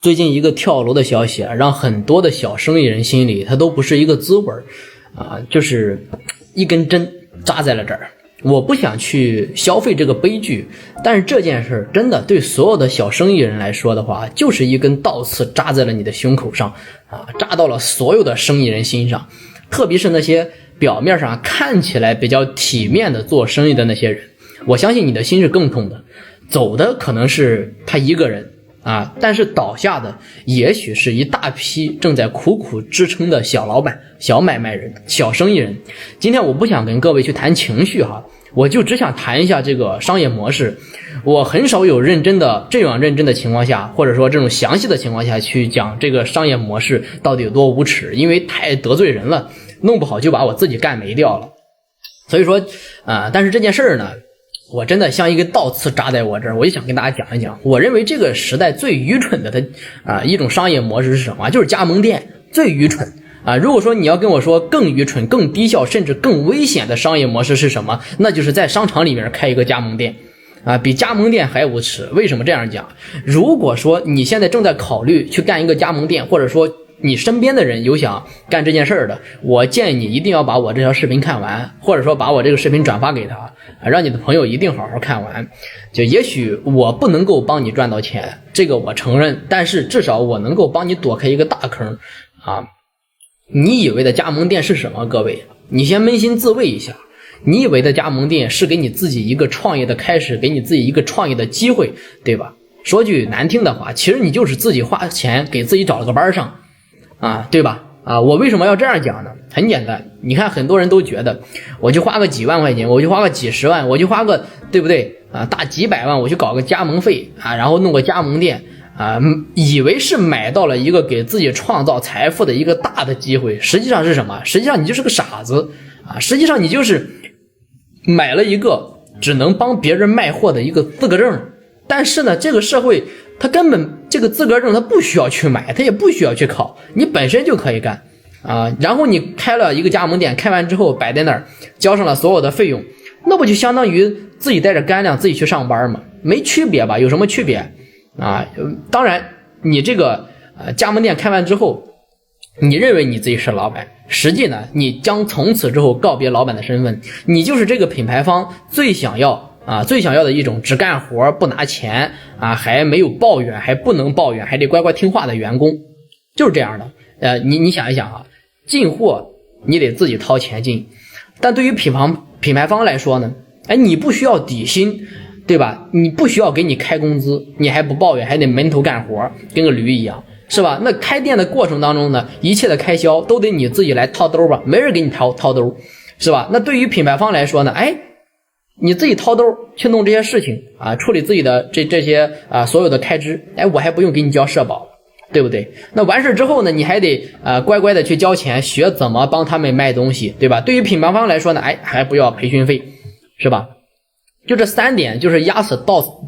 最近一個跳樓的消息啊，讓很多的小生意人心裡他都不是一個滋味啊，就是一根針扎在了這兒。我不想去消費這個悲劇，但是這件事真的對所有的小生意人來說的話，就是一根刀刺扎在了你的胸口上啊，扎到了所有的生意人心上，特別是那些表面上看起來比較體面的做生意的那些人，我相信你的心是更痛的。走的可能是他一個人啊，但是倒下的也許是一大批正在苦苦支撐的小老板、小買賣人、小生意人。今天我不想跟各位去談情緒哈，我就只想談一下这个商業模式。我很少有这樣認真的情況下，或者說這種詳細的情況下去講這個商業模式到底有多無恥，因為太得罪人了，弄不好就把我自己幹沒掉了。所以說但是這件事呢，我真的像一個刀刺扎在我這兒，我就想跟大家講一講，我認為這個時代最愚蠢的一種商業模式是什麼？就是加盟店，最愚蠢啊！如果說你要跟我說更愚蠢、更低效，甚至更危險的商業模式是什麼？那就是在商場裡面開一個加盟店啊，比加盟店還無恥。為什麼這樣講？如果說你現在正在考慮去幹一個加盟店，或者說你身邊的人有想幹這件事兒的，我建議你一定要把我這條視頻看完，或者說把我這個視頻轉發給他，讓你的朋友一定好好看完。就也許我不能夠幫你賺到錢，這個我承認，但是至少我能夠幫你躲開一個大坑啊！你以為的加盟店是什麼？各位，你先捫心自問一下，你以為的加盟店是給你自己一個創業的開始，給你自己一個創業的機會，對吧？說句難聽的話，其實你就是自己花錢給自己找了個班上啊，對吧？我為什麼要這樣講呢？很簡單，你看很多人都覺得我就花個幾萬塊錢，我就花個幾十萬，我就花個對不對啊，大幾百萬我去搞個加盟費啊，然後弄個加盟店啊，以為是買到了一個給自己創造財富的一個大的機會，實際上是什麼？實際上你就是個傻子啊！實際上你就是買了一個只能幫別人賣貨的一個資格證，但是呢，這個社會他根本這個資格證他不需要去買，他也不需要去考，你本身就可以幹啊。然後你開了一個加盟店，開完之後擺在那兒，交上了所有的費用，那不就相當於自己帶着乾糧自己去上班嗎？沒區別吧？有什麼區別啊？當然，你這個加盟店開完之後，你認為你自己是老闆，實際呢，你將從此之後告別老闆的身份，你就是這個品牌方最想要的一種只幹活不拿錢啊，還沒有抱怨，還不能抱怨，還得乖乖聽話的員工，就是這樣的。你想一想啊，進貨你得自己掏錢進，但對於品牌方來說呢，你不需要底薪，對吧？你不需要給你開工資，你還不抱怨，還得悶頭幹活，跟個驢一樣，是吧？那開店的過程當中呢，一切的開銷都得你自己來掏兜吧，沒人給你掏兜，是吧？那對於品牌方來說呢，你自己掏兜去弄這些事情啊，處理自己的這些所有的開支，我還不用給你交社保，對不對？那完事之後呢，你還得乖乖的去交錢，學怎麼幫他們賣東西，對吧？對於品牌方來說呢，還不要培訓費，是吧？就這三點就是壓死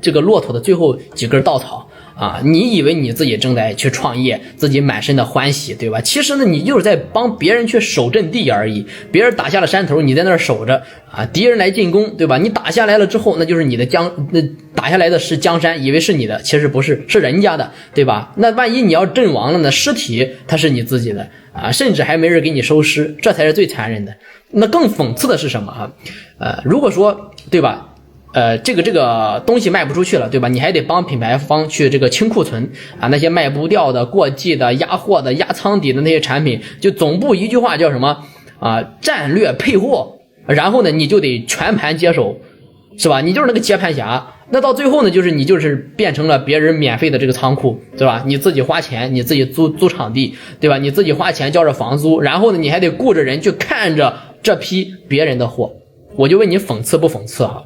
這個駱駝的最後幾根稻草啊！你以為你自己正在去創業，自己滿身的歡喜，對吧？其實呢，你就是在幫別人去守陣地而已。別人打下了山頭，你在那兒守着啊，敵人來進攻，對吧？你打下來了之後，那就是你的打下來的是江山，以為是你的，其實不是，是人家的，對吧？那萬一你要陣亡了呢，屍體它是你自己的啊，甚至還沒人給你收屍，這才是最殘忍的。那更諷刺的是什麼啊？如果說，對吧？這個東西賣不出去了，對吧？你還得幫品牌方去這個清庫存啊，那些賣不掉的、過季的、壓貨的、壓倉底的那些產品，就總部一句話叫什麼啊？戰略配貨，然後呢，你就得全盤接手，是吧？你就是那個接盤俠。那到最後呢，你就是變成了別人免費的這個倉庫，對吧？你自己花錢，你自己租場地，對吧？你自己花錢交着房租，然後呢，你還得顧着人去看着這批別人的貨。我就問你，諷刺不諷刺啊？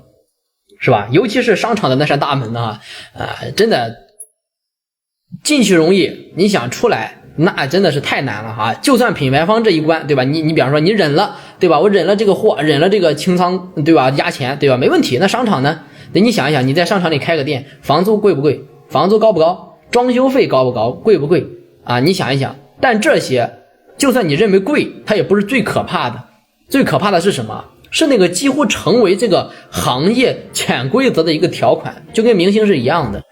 是吧？尤其是商場的那扇大門啊，真的進去容易，你想出來那真的是太難了哈。就算品牌方這一關，對吧？你比方說你忍了，對吧？我忍了這個貨，忍了這個清倉，對吧？壓錢，對吧？沒問題。那商場呢？那你想一想，你在商場裡開個店，房租貴不貴？房租高不高？裝修費高不高？貴不貴啊？你想一想。但這些就算你認為貴，它也不是最可怕的。最可怕的是什麼？是那個幾乎成為這個行業潛規則的一個條款，就跟明星是一樣的，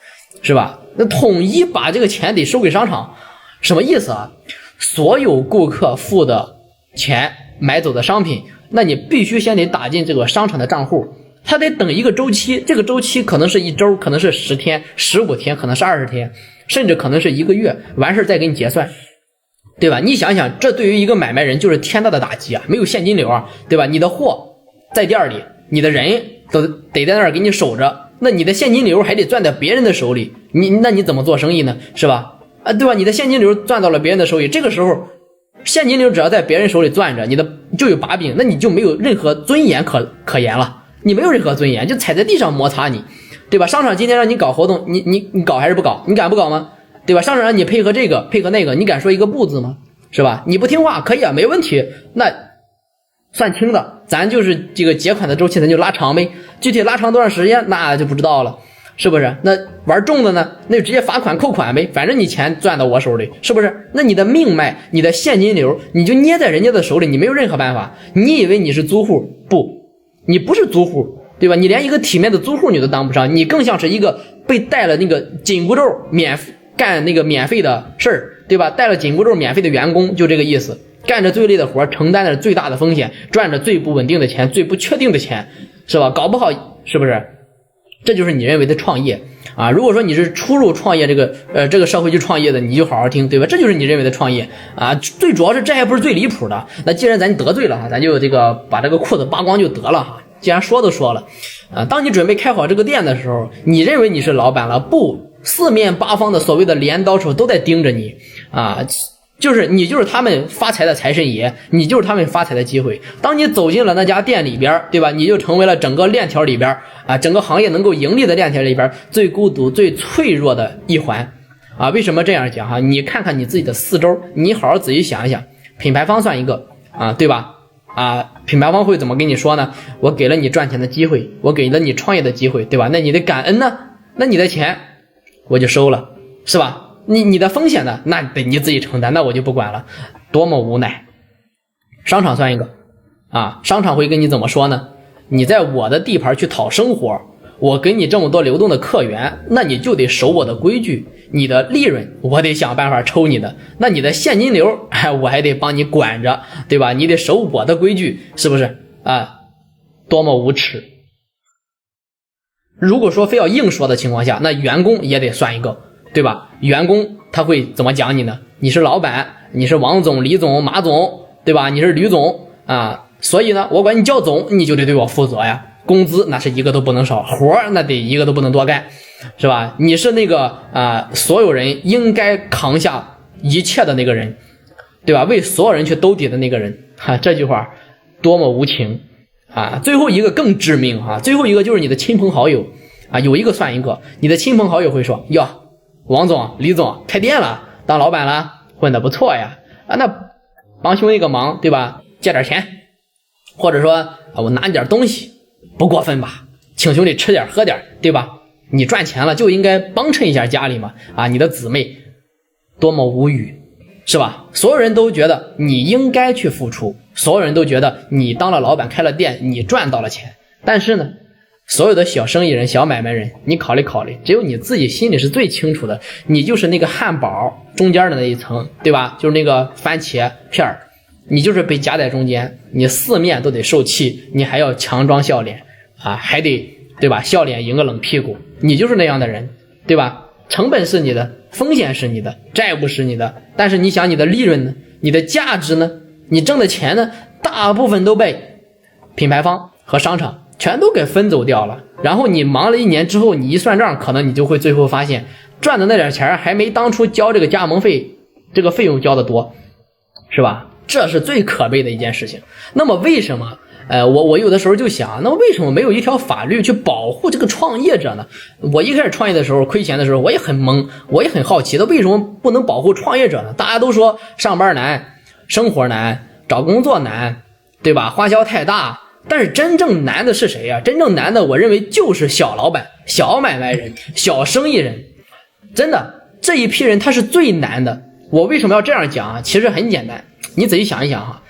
是吧？那統一把這個錢得收給商場，什麼意思啊？所有顧客付的錢買走的商品，那你必須先得打進這個商場的賬戶，他得等一個周期，這個周期可能是1周，可能是10天、15天，可能是20天，甚至可能是1个月，完事再給你結算，對吧？你想想，這對於一個買賣人就是天大的打擊啊！沒有現金流啊，對吧？你的貨在店裡，你的人都得在那兒給你守着，那你的現金流還得攥在別人的手裡，那你怎麼做生意呢？是吧？啊，對吧？你的現金流攥到了別人的手裡，這個時候現金流只要在別人手裡攥着，你的就有把柄，那你就沒有任何尊嚴可言了，你沒有任何尊嚴，就踩在地上摩擦你，對吧？商場今天讓你搞活動，你搞還是不搞？你敢不搞嗎？對吧？商場讓你配合這個配合那個，你敢說一個不字嗎？是吧？你不聽話可以啊，沒問題，那算輕的，咱就是這個結款的周期咱就拉長唄，具體拉長多長時間那就不知道了，是不是？那玩重的呢，那就直接罰款扣款唄，反正你錢攥到我手裡，是不是？那你的命脈，你的現金流你就捏在人家的手裡，你沒有任何辦法。你以為你是租戶？不，你不是租戶，對吧？你連一個體面的租戶你都當不上，你更像是一個被帶了那個緊箍咒幹那個免費的事兒，對吧？帶了緊箍咒免費的員工，就這個意思，幹着最累的活，承擔着最大的風險，賺着最不穩定的錢，最不確定的錢，是吧？搞不好是不是？這就是你認為的創業啊！如果說你是初入創業這個社會去創業的，你就好好聽，對吧？這就是你認為的創業啊！最主要是這還不是最離譜的。那既然咱得罪了哈，咱就這個把這個褲子扒光就得了哈。既然說都說了啊，當你準備開好這個店的時候，你認為你是老闆了，不，四面八方的所謂的鐮刀手都在盯着你啊！就是你就是他們發財的財神爺，你就是他們發財的機會。當你走進了那家店裡邊，對吧？你就成為了整個鏈條裡邊啊，整個行業能夠盈利的鏈條裡邊最孤獨、最脆弱的一環啊。為什麼這樣講哈？你看看你自己的四周，你好好仔細想一想。品牌方算一個啊，對吧？啊，品牌方會怎麼跟你說呢？我給了你賺錢的機會，我給了你創業的機會，對吧？那你得感恩呢，那你的錢我就收了，是吧？你的風險呢？那得你自己承擔，那我就不管了，多麼無奈。商場算一個啊，商場會跟你怎麼說呢？你在我的地盤去討生活，我給你這麼多流動的客源，那你就得守我的規矩，你的利潤我得想辦法抽你的，那你的現金流我還得幫你管着，對吧？你得守我的規矩，是不是啊？多麼無恥。如果說非要硬說的情況下，那員工也得算一個，對吧？員工他會怎麼講你呢？你是老闆，你是王總、李總、馬總，對吧？你是呂總啊，所以呢，我管你叫總，你就得對我負責呀。工資那是一個都不能少，活那得一個都不能多幹，是吧？你是那個所有人應該扛下一切的那個人，對吧？為所有人去兜底的那個人，這句話多麼無情啊！最後一個更致命啊！最後一個就是你的親朋好友啊，有一個算一個，你的親朋好友會說喲，王總、李總開店了，當老闆了，混得不錯呀啊，那幫兄弟個忙，對吧？借點錢，或者說我拿你點東西，不過分吧？請兄弟吃點喝點，對吧？你賺錢了就應該幫襯一下家裡嘛啊，你的姊妹多麼無語，是吧？所有人都覺得你應該去付出，所有人都覺得你當了老闆開了店，你賺到了錢，但是呢，所有的小生意人、小買賣人，你考慮考慮，只有你自己心裡是最清楚的，你就是那個漢堡中間的那一層，對吧？就是那個番茄片兒，你就是被夾在中間，你四面都得受氣，你還要強裝笑臉啊，還得對吧？笑臉迎個冷屁股，你就是那樣的人，對吧？成本是你的，風險是你的，債務是你的，但是你想你的利潤呢？你的價值呢？你掙的錢呢？大部分都被品牌方和商場全都給分走掉了，然後你忙了一年之後，你一算賬，可能你就會最後發現賺的那點錢還沒當初交這個加盟費這個費用交的多，是吧？這是最可悲的一件事情。那麼為什麼我有的時候就想，那為什麼沒有一條法律去保護這個創業者呢？我一開始創業的時候虧錢的時候我也很懵，我也很好奇，那為什麼不能保護創業者呢？大家都說上班難，生活難，找工作難，對吧？花銷太大，但是真正難的是誰呀？真正難的我認為就是小老闆、小買賣人、小生意人，真的這一批人他是最難的。我為什麼要這樣講啊？其實很簡單，你仔細想一想哈，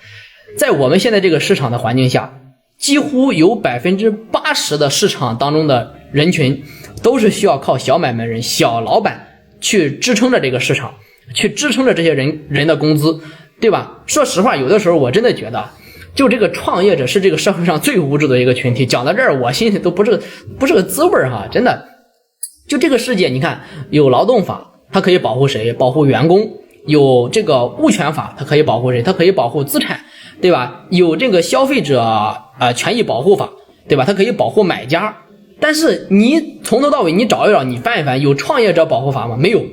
在我們現在這個市場的環境下，幾乎有80%的市場當中的人群都是需要靠小買賣人、小老闆去支撐着這個市場，去支撐着這些人的工資，對吧？說實話，有的時候我真的覺得，就這個創業者是這個社会上最无知的一個群体。講到這兒，我心裡都不是個滋味哈，真的。就這個世界，你看有勞動法，它可以保護誰？保護員工；有這個物權法，它可以保護誰？它可以保護資產，對吧？有這個消費者權益保護法，對吧？它可以保護買家。但是你從頭到尾你找一找，你翻一翻，有創業者保護法嗎？没有，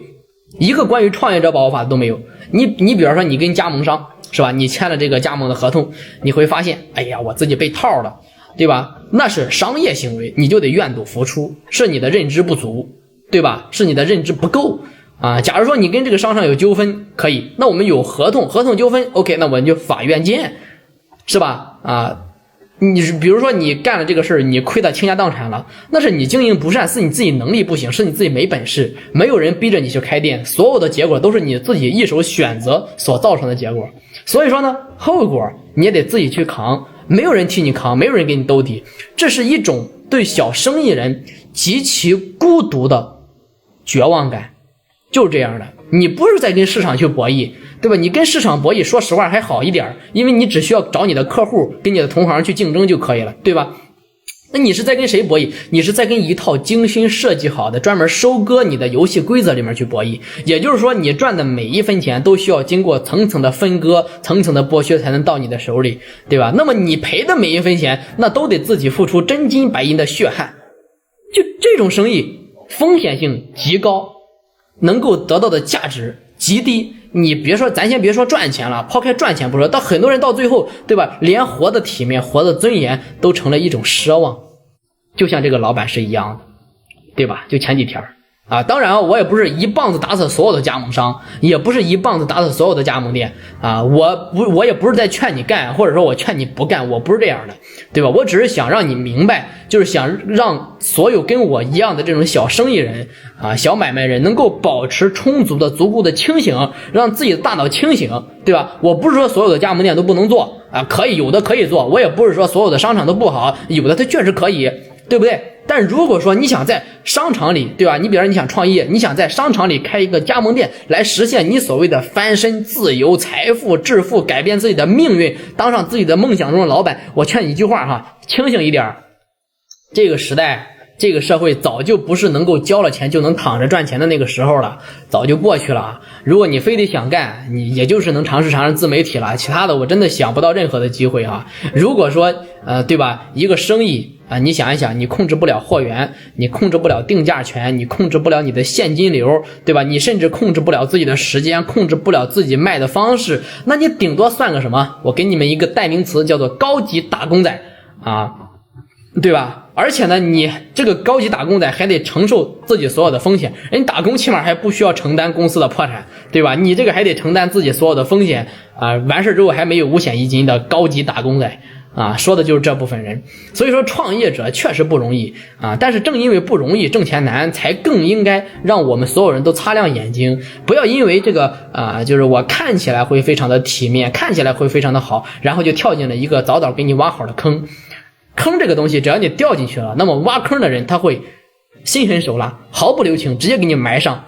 一個關於創業者保護法都沒有。你比方說你跟加盟商是吧？你簽了這個加盟的合同，你會發现，哎呀，我自己被套了，對吧？那是商業行為，你就得愿赌服输，是你的認知不足，对吧？是你的認知不夠啊。假如說你跟這個商商有糾紛，可以，那我們有合同糾紛 ，OK， 那我們就法院見，是吧？啊。你比如說你幹了這個事兒，你虧得傾家蕩產了，那是你经營不善，是你自己能力不行，是你自己沒本事，沒有人逼着你去開店，所有的結果都是你自己一手選擇所造成的結果。所以說呢，後果你也得自己去扛，沒有人替你扛，沒有人給你兜底，這是一種對小生意人極其孤獨的絕望感，就是這樣的。你不是在跟市场去博弈，對吧？你跟市场博弈，說實話還好一點，因為你只需要找你的客戶跟你的同行去競爭就可以了，對吧？那你是在跟誰博弈？你是在跟一套精心設計好的專門收割你的遊戲規則裡面去博弈。也就是說，你賺的每一分錢都需要經過層層的分割、層層的剝削才能到你的手裡，對吧？那麼你賠的每一分錢，那都得自己付出真金白銀的血汗。就這種生意風險性極高，能夠得到的價值極低。你別說，咱先別說賺錢了，拋開賺錢不說，到很多人到最後，對吧？連活的體面、活的尊嚴都成了一種奢望，就像这個老闆是一樣的，對吧？就前幾天啊，當然我也不是一棒子打死所有的加盟商，也不是一棒子打死所有的加盟店啊，我也不是在劝你幹，或者說我劝你不幹，我不是這樣的，對吧？我只是想讓你明白，就是想让所有跟我一樣的這種小生意人啊、小買賣人能夠保持充足的、足夠的清醒，讓自己的大腦清醒，对吧？我不是說所有的加盟店都不能做啊，可以，有的可以做，我也不是说所有的商场都不好，有的它確實可以，對不對？但如果說你想在商場裡，对吧？你比如說你想創業，你想在商場裡開一個加盟店來實現你所謂的翻身、自由、財富、致富，改變自己的命運，當上自己的夢想中的老闆，我勸你一句話哈，清醒一點。這個時代，這個社會早就不是能夠交了錢就能躺着賺錢的那個時候了，早就過去了。如果你非得想幹，你也就是能嘗試自媒體了，其他的我真的想不到任何的機會啊。如果說對吧，一個生意啊，你想一想，你控制不了貨源，你控制不了定價權，你控制不了你的現金流，对吧？你甚至控制不了自己的時間，控制不了自己賣的方式，那你頂多算個什麼？我給你們一個代名詞，叫做高級打工仔啊，對吧？而且呢，你這個高級打工仔還得承受自己所有的風險，人打工起碼還不需要承擔公司的破產，對吧？你這個還得承擔自己所有的風險啊，完事之後還沒有五險一金的高級打工仔啊，說的就是這部分人。所以說創業者確實不容易啊，但是正因為不容易，掙錢難，才更應該讓我們所有人都擦亮眼睛，不要因為這個就是我看起來會非常的體面，看起來會非常的好，然後就跳進了一個早早給你挖好的坑。坑這個東西只要你掉進去了，那麼挖坑的人他會心狠手辣，毫不留情，直接給你埋上，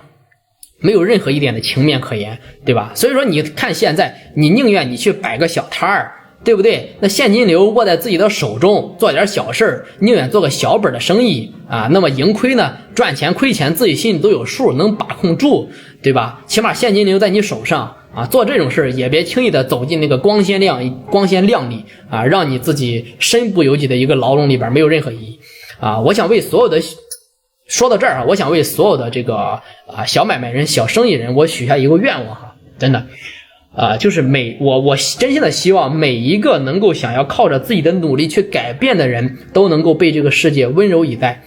沒有任何一點的情面可言，對吧？所以說你看現在，你寧願你去擺個小攤兒，對不對？那現金流握在自己的手中，做點小事，寧願做個小本的生意啊。那麼贏虧呢，賺錢虧錢自己心裡都有數，能把控住，對吧？起碼現金流在你手上啊，做這種事也別輕易的走進那個光鮮亮麗啊，讓你自己身不由己的一個牢籠裡邊，沒有任何意義啊。我想為所有的說到這兒啊，我想為所有的這個小買賣人、小生意人，我許下一個願望哈，真的就是我真心的希望每一個能夠想要靠着自己的努力去改變的人，都能夠被這個世界溫柔以待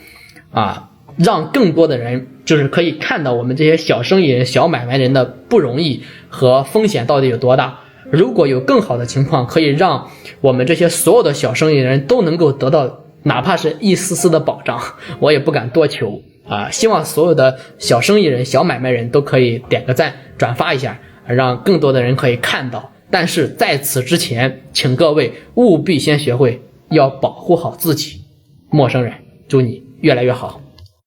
啊，讓更多的人就是可以看到我們這些小生意人、小買賣人的不容易和風險到底有多大。如果有更好的情況，可以讓我們這些所有的小生意人都能夠得到哪怕是一絲絲的保障，我也不敢多求啊。希望所有的小生意人、小買賣人都可以點個讚，轉發一下，讓更多的人可以看到。但是在此之前，請各位務必先學會要保護好自己。陌生人，祝你越來越好。